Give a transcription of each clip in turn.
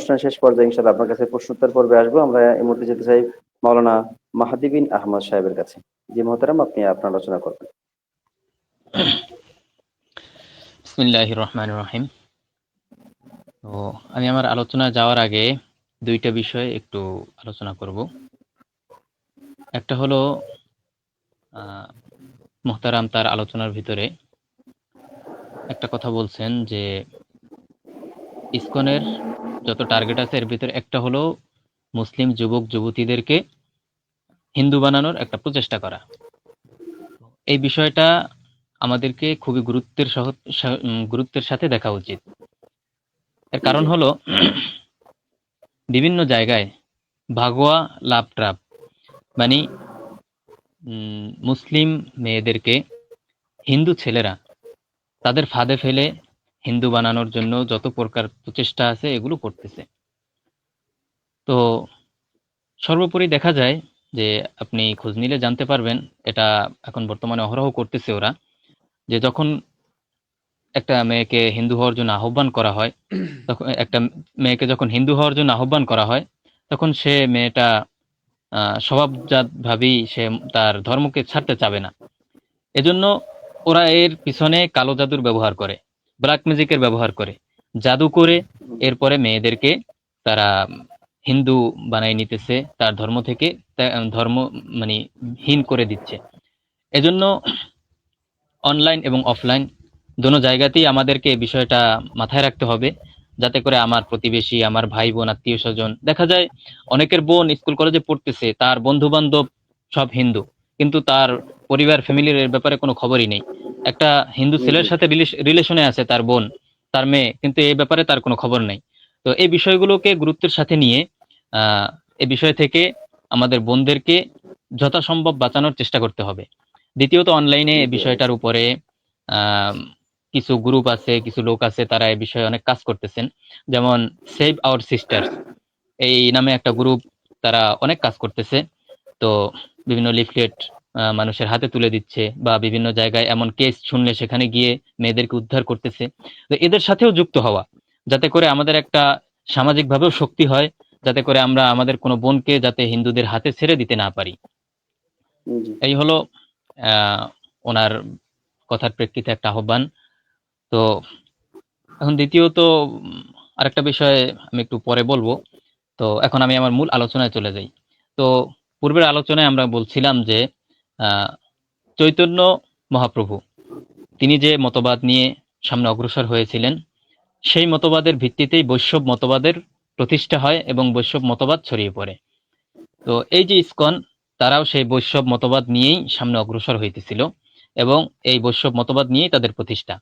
অনুষ্ঠানের শেষ পর্যায়ে ইনশাআল্লাহ আপনার কাছে প্রশ্নোত্তর পর্বে আসবো। আমরা এই মুহূর্তে যেতে চাই মাওলানা মাহদী বিন আহমদ সাহেবের কাছে। জি মোহতারাম, আপনি আপনার আলোচনা করবেন। বিসমিল্লাহির রহমানির রহিম। তো আমি আমার আলোচনা যাওয়ার আগে দুইটা বিষয় একটু আলোচনা করব। একটা হলো মুহতারাম তার আলোচনার ভিতরে একটা কথা বলছেন যে ইসকনের যত টার্গেট আছে এর ভিতরে একটা হলো মুসলিম যুবক যুবতীদেরকে হিন্দু বানানোর একটা প্রচেষ্টা করা। এই বিষয়টা আমাদেরকে খুবই গুরুত্বের সাথে দেখা উচিত। এর কারণ জি হলো বিভিন্ন জায়গায় ভাগোয়া লাভ ট্রাপ, মানে মুসলিম মেয়েদেরকে হিন্দু ছেলেরা তাদের ফাঁদে ফেলে হিন্দু বানানোর জন্য যত প্রকার প্রচেষ্টা আছে এগুলো করতেছে। তো সর্বোপরি দেখা যায় যে আপনি খোঁজ নিলে জানতে পারবেন, এটা এখন বর্তমানে অহরহ করতেছে ওরা, যে যখন একটা মেয়েকে হিন্দু হওয়ার জন্য আহ্বান করা হয়, তখন একটা মেয়েকে যখন হিন্দু হওয়ার জন্য আহ্বান করা হয় তখন সে মেয়েটা স্বভাবজাত ভাবেই সে তার ধর্মকে ছাড়তে চাবে না। এজন্য ওরা এর পিছনে কালো জাদুর ব্যবহার করে, ব্ল্যাক ম্যাজিকের ব্যবহার করে, জাদু করে এরপরে মেয়েদেরকে তারা হিন্দু বানাই নিতেছে, তার ধর্ম থেকে ধর্ম মানে হীন করে দিচ্ছে। এজন্য অনলাইন এবং অফলাইন দোনো জায়গাতেই আমাদেরকে এই বিষয়টা মাথায় রাখতে হবে, যাতে করে আমার প্রতিবেশী, আমার ভাই বোন, আত্মীয় স্বজন, দেখা যায় অনেকের বোন স্কুল কলেজে পড়তেছে, তার বন্ধু বান্ধব সব হিন্দু, কিন্তু তার পরিবার ফ্যামিলির এর ব্যাপারে কোনো খবরই নেই। একটা হিন্দু ছেলের জি সাথে রিলেশনে আছে তার বোন, তার মেয়ে, কিন্তু এই ব্যাপারে তার কোনো খবর নেই। তো এই বিষয়গুলোকে গুরুত্বের সাথে নিয়ে এই বিষয় থেকে আমাদের বোনদেরকে যথাসম্ভব বাঁচানোর চেষ্টা করতে হবে। দ্বিতীয়ত অনলাইনে এই জি বিষয়টার অবশ্যই। উপরে কিছু গ্রুপ আছে, কিছু লোক আছে, তারা এই বিষয়ে অনেক কাজ করতেছেন। যেমন সেভ আওয়ার সিস্টার্স এই নামে একটা গ্রুপ, তারা অনেক কাজ করতেছে। তো বিভিন্ন লিফলেট মানুষের হাতে তুলে দিচ্ছে, বা বিভিন্ন জায়গায় এমন কেস শুনলে সেখানে গিয়ে মেয়েদেরকে উদ্ধার করতেছে। তো এদের সাথেও যুক্ত হওয়া, যাতে করে আমাদের একটা সামাজিকভাবেও শক্তি হয়, যাতে করে আমরা আমাদের কোনো বোনকে যাতে হিন্দুদের হাতে ছেড়ে দিতে না পারি। জি এই হলো আহ ওনার কথার প্রেক্ষিতে একটা আহ্বান। তো এখন দ্বিতীয়ত আরেকটা বিষয় আমি একটু পরে বলবো। তো এখন আমি আমার মূল আলোচনায় চলে যাই। তো পূর্বের আলোচনায় আমরা বলছিলাম যে আহ, চৈতন্য মহাপ্রভু তিনি যে মতবাদ নিয়ে সামনে অগ্রসর হয়েছিলেন, সেই মতবাদের ভিত্তিতেই বৈষ্ণব মতবাদের প্রতিষ্ঠা হয় এবং বৈষ্ণব মতবাদ ছড়িয়ে পড়ে। তো এই যে ইসকন, তারাও সেই বৈষ্ণব মতবাদ নিয়েই সামনে অগ্রসর হইতেছিল, এবং এই বৈষ্ণব মতবাদ নিয়েই তাদের প্রতিষ্ঠা।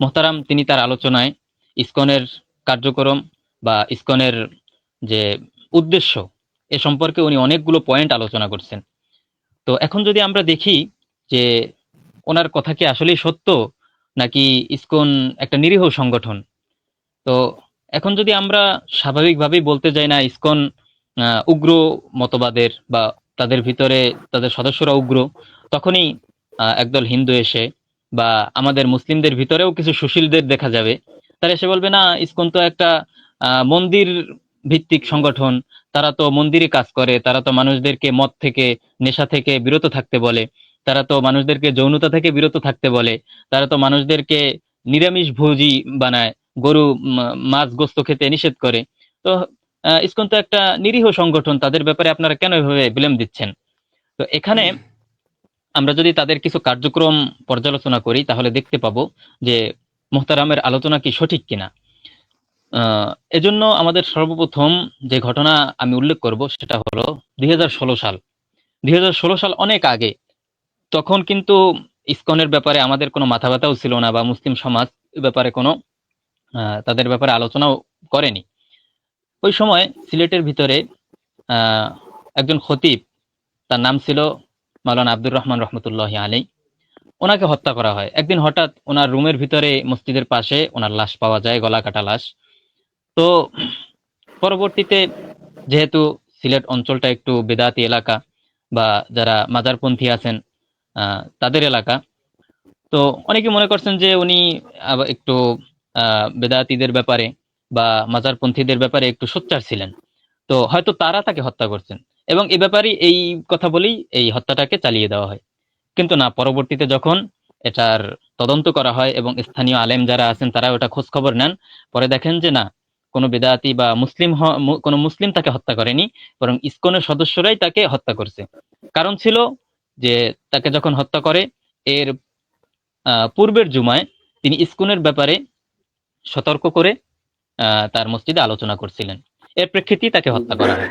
মোহতারাম তিনি তার আলোচনায় ইসকনের কার্যক্রম বা ইসকনের যে উদ্দেশ্য এ সম্পর্কে উনি অনেকগুলো পয়েন্ট আলোচনা করছেন। তো এখন যদি আমরা দেখি যে ওনার কথা কি আসলেই সত্য, নাকি ইসকন একটা নিরীহ সংগঠন। তো এখন যদি আমরা স্বাভাবিকভাবেই বলতে যাই না ইসকন উগ্র মতবাদের, বা তাদের ভিতরে তাদের সদস্যরা উগ্র, তখনই একদল হিন্দু এসে, বা আমাদের মুসলিমদের ভিতরেও কিছু সুশীলদের দেখা যাবে, তারা এসে বলবে না ইসকন তো একটা মন্দির ভিত্তিক সংগঠন, তারা তো মন্দিরে কাজ করে, তারা তো মানুষদেরকে মদ থেকে, নেশা থেকে বিরত থাকতে বলে, তারা তো মানুষদেরকে যৌনতা থেকে বিরত থাকতে বলে, তারা তো মানুষদেরকে নিরামিষ ভোজী বানায়, গরু মাছ গোস্ত খেতে নিষেধ করে। তো ইসকন তো একটা নিরীহ সংগঠন, তাদের ব্যাপারে আপনারা কেন এভাবে ব্লেম দিচ্ছেন? তো এখানে আমরা যদি তাদের কিছু কার্যক্রম পর্যালোচনা করি তাহলে দেখতে পাবো যে মোহতারামের আলোচনা কি সঠিক কিনা। এজন্য আমাদের সর্বপ্রথম যে ঘটনা আমি উল্লেখ করব সেটা হলো 2016 সাল। 2016 সাল অনেক আগে। তখন কিন্তু ইসকনের ব্যাপারে আমাদের কোনো মাথা ব্যথাও ছিল না, বা মুসলিম সমাজ এ ব্যাপারে কোনো তাদের ব্যাপারে আলোচনাও করেনি। ওই সময় সিলেটের ভিতরে আহ একজন খতিব, তার নাম ছিল মাওলানা আব্দুর রহমান রহমতুল্লাহ আলী, ওনাকে হত্যা করা হয়। একদিন হঠাৎ ওনার রুমের ভিতরে মসজিদের পাশে ওনার লাশ পাওয়া যায়, গলা কাটা লাশ। তো পরবর্তীতে যেহেতু সিলেট অঞ্চলটা একটু বেদাতি এলাকা, বা যারা মাজারপন্থী আছেন তাদের এলাকা, তো অনেকে মনে করছেন যে উনি একটু বেদাতীদের ব্যাপারে বা মাজারপন্থীদের ব্যাপারে একটু সোচ্চার ছিলেন। তো হয়তো তারা তাকে হত্যা করছেন, এবং এ ব্যাপারে এই কথা বলেই এই হত্যাটাকে চালিয়ে দেওয়া হয়। কিন্তু না, পরবর্তীতে যখন এটার তদন্ত করা হয় এবং স্থানীয় আলেম যারা আছেন তারা ওটা খোঁজ খবর নেন, পরে দেখেন যে না, কোনো বেদাতি বা কোনো মুসলিম তাকে হত্যা করেনি, বরং ইসকনের সদস্যরাই তাকে হত্যা করছে। কারণ ছিল যে তাকে যখন হত্যা করে এর পূর্বের জুমায় তিনি ইসকনের ব্যাপারে সতর্ক করে তার মসজিদে আলোচনা করছিলেন। এর প্রেক্ষিতেই তাকে হত্যা করা হয়।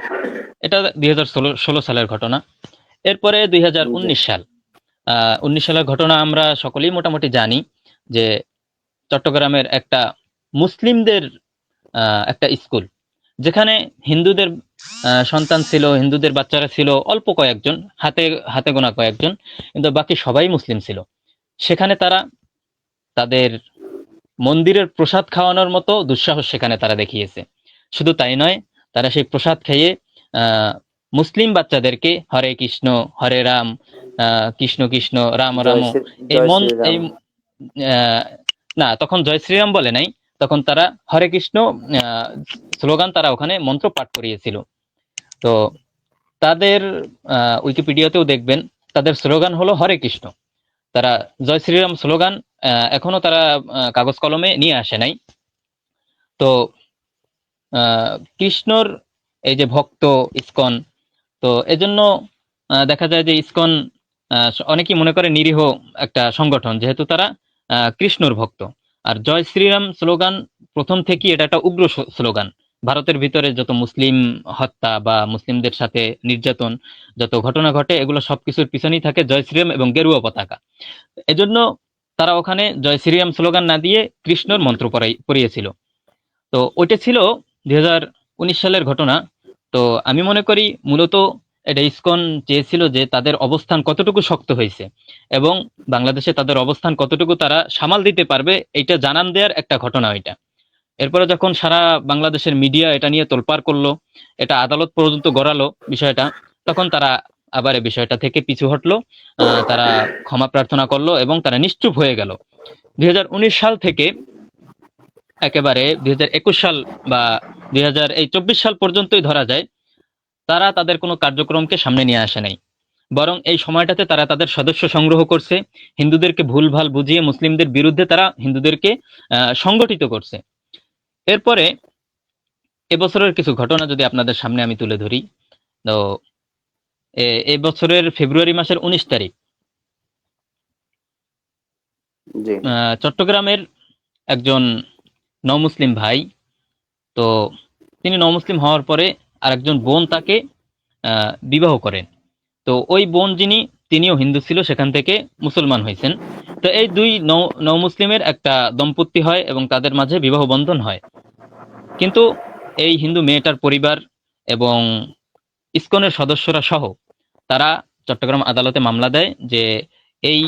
এটা 2016 সালের ঘটনা। এরপরে জি 2019 সাল, 19 সালের ঘটনা আমরা সকলেই মোটামুটি জানি যে চট্টগ্রামের একটা মুসলিমদের একটা স্কুল, যেখানে হিন্দুদের সন্তান ছিল, হিন্দুদের বাচ্চারা ছিল অল্প কয়েকজন, হাতে হাতে গোনা কয়েকজন, কিন্তু বাকি সবাই মুসলিম ছিল। সেখানে তারা তাদের মন্দিরের প্রসাদ খাওয়ানোর মতো দুঃসাহস সেখানে তারা দেখিয়েছে। শুধু তাই নয়, তারা সেই প্রসাদ খেয়ে আহ মুসলিম বাচ্চাদেরকে হরে কৃষ্ণ, হরে রাম, কৃষ্ণ কৃষ্ণ, রাম রাম, এই জয় মন এই শ্রীরাম। আহ, না, তখন জয় শ্রীরাম বলে নাই, তখন তারা হরে কৃষ্ণ আহ, স্লোগান তারা ওখানে মন্ত্র পাঠ করিয়েছিল। তো তাদের উইকিপিডিয়াতেও দেখবেন তাদের স্লোগান হলো হরে কৃষ্ণ। তারা জয় শ্রীরাম স্লোগান এখনো তারা কাগজ কলমে নিয়ে আসে নাই। তো কৃষ্ণর এই যে ভক্ত ইসকন, তো এজন্য দেখা যায় যে ইসকন অনেকেই মনে করে নিরীহ একটা সংগঠন, যেহেতু তারা কৃষ্ণর ভক্ত। আর জয় শ্রীরাম স্লোগান প্রথম থেকেই এটা একটা উগ্র স্লোগান। ভারতের ভিতরে যত মুসলিম হত্যা বা মুসলিমদের সাথে নির্যাতন, যত ঘটনা ঘটে, এগুলো সবকিছুর পিছনেই থাকে জয় শ্রীরাম এবং গেরুয়া পতাকা। এজন্য তারা ওখানে জয় শ্রীরাম স্লোগান না দিয়ে কৃষ্ণর মন্ত্র পড়িয়েছিল। তো ওইটা ছিল 2019 সালের ঘটনা। তো আমি মনে করি মূলত এটা ইসকন চেয়েছিল যে তাদের অবস্থান কতটুকু শক্ত হয়েছে এবং বাংলাদেশে তাদের অবস্থান কতটুকু তারা সামাল দিতে পারবে, এটা জানান দেওয়ার একটা ঘটনা ওইটা। এরপরে যখন সারা বাংলাদেশের মিডিয়া এটা নিয়ে তোলপাড় করলো, এটা আদালত পর্যন্ত গড়ালো বিষয়টা, তখন তারা আবার এই বিষয়টা থেকে পিছু হটলো। তারা ক্ষমা প্রার্থনা করলো এবং তারা নিশ্চুপ হয়ে গেল। 2019 সাল থেকে একেবারে 2021 সাল বা 2024 সাল পর্যন্তই ধরা যায়, তারা তাদের কোনো কার্যক্রমকে সামনে নিয়ে আসে নাই। বরং এই সময়টাতে তারা তাদের সদস্য সংগ্রহ করছে, হিন্দুদেরকে ভুলভাল বুঝিয়ে মুসলিমদের বিরুদ্ধে তারা হিন্দুদেরকে সংগঠিত করছে। এরপরে এবছরের কিছু ঘটনা যদি আপনাদের সামনে আমি তুলে ধরি, তো এই বছরের ফেব্রুয়ারি মাসের 19 তারিখ জি চট্টগ্রামের একজন নমুসলিম ভাই, তো তিনি নমুসলিম হওয়ার পরে আরেকজন বোন তাকে বিবাহ করেন। তো ওই বোন তিনিও হিন্দু ছিল, সেখান থেকে মুসলমান হয়েছেন। তো এই দুই নও মুসলিমের একটা দম্পতি হয় এবং তাদের মাঝে বিবাহ বন্ধন হয়। কিন্তু এই হিন্দু মেয়েটার পরিবার এবং ইসকনের সদস্যরা সহ তারা চট্টগ্রাম আদালতে মামলা দেয় যে এই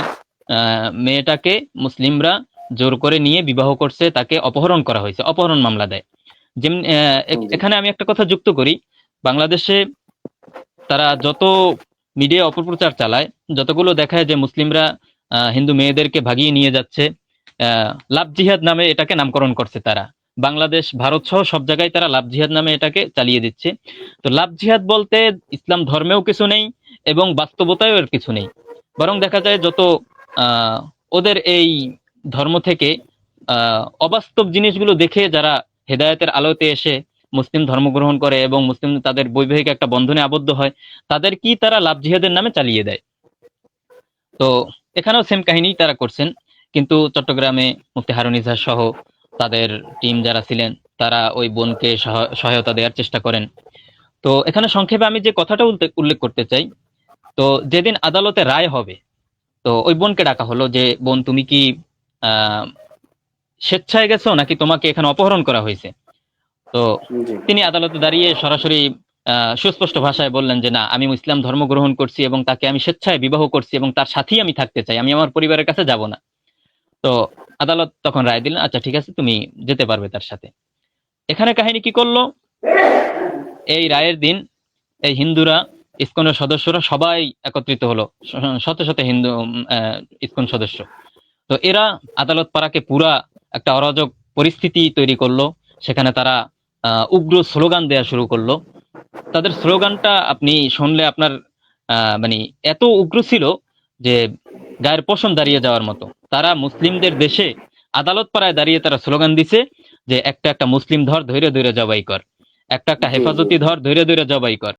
মেয়েটাকে মুসলিমরা জোর করে নিয়ে বিবাহ করছে, তাকে অপহরণ করা হয়েছে, অপহরণ মামলা দেয়। যেমন জি এখানে আমি একটা কথা যুক্ত করি, বাংলাদেশে তারা যত মিডিয়া অপপ্রচার চালায়, যতগুলো দেখায় যে মুসলিমরা হিন্দু মেয়েদেরকে ভাগিয়ে নিয়ে যাচ্ছে, লাভ জিহাদ নামে এটাকে নামকরণ করছে তারা। বাংলাদেশ, ভারত সহ সব জায়গায় তারা লাভ জিহাদ নামে এটাকে চালিয়ে দিচ্ছে। তো লাভ জিহাদ বলতে ইসলাম ধর্মেও কিছু নেই এবং বাস্তবতায়ও এর কিছু নেই। বরং দেখা যায় যত আহ ওদের এই ধর্ম থেকে অবাস্তব জিনিসগুলো দেখে যারা হেদায়েতের আলোতে এসে মুসলিম ধর্ম গ্রহণ করে এবং মুসলিম তাদের বৈবাহিক একটা বন্ধনে আবদ্ধ হয়, তাদের কি তারা লাভ জিহাদের নামে চালিয়ে দেয়। তো এখানেও সেম কাহিনী তারা করছেন। কিন্তু চট্টগ্রামে মুফতি হারুন ইজাজ সহ তাদের টিম যারা ছিলেন, তারা ওই বোনকে সহায়তা দেওয়ার চেষ্টা করেন। তো এখানে সংক্ষেপে আমি যে কথাটা উল্লেখ করতে চাই, তো যেদিন আদালতে রায় হবে, তো ওই বোনকে ডাকা হলো যে বোন, তুমি কি আহ স্বেচ্ছায় গেছো নাকি তোমাকে এখানে অপহরণ করা হয়েছে? তো জি তিনি আদালতে দাঁড়িয়ে সরাসরি সুস্পষ্ট ভাষায় বললেন যে না, আমি ইসলাম ধর্ম গ্রহণ করছি এবং তাকে আমি স্বেচ্ছায় বিবাহ করছি এবং তার সাথেই আমি থাকতে চাই, আমি আমার পরিবারের কাছে যাব না। তো আদালত তখন রায় দিলেন, আচ্ছা ঠিক আছে, তুমি যেতে পারবে তার সাথে। এখানে কাহিনী কি করলো, এই রায়ের দিন এই হিন্দুরা, ইসকনের সদস্যরা সবাই একত্রিত হলো, শত শত হিন্দু ইসকন সদস্য। তো এরা আদালত পাড়াকে পুরা একটা অরাজক পরিস্থিতি তৈরি করলো। সেখানে তারা উগ্র স্লোগান দেয়া শুরু করলো। তাদের স্লোগানটা আপনি শুনলে আপনার মানে এত উগ্র ছিল যে গায়ের পশম দাঁড়িয়ে যাওয়ার মতো। তারা মুসলিমদের দেশে আদালত পাড়ায় দাঁড়িয়ে তারা স্লোগান দিছে যে একটা একটা মুসলিম ধর ধৈর্য ধৈর্য জবাই কর, একটা একটা জি জি। হেফাজতি ধর ধৈর্য ধৈর্য জবাই কর।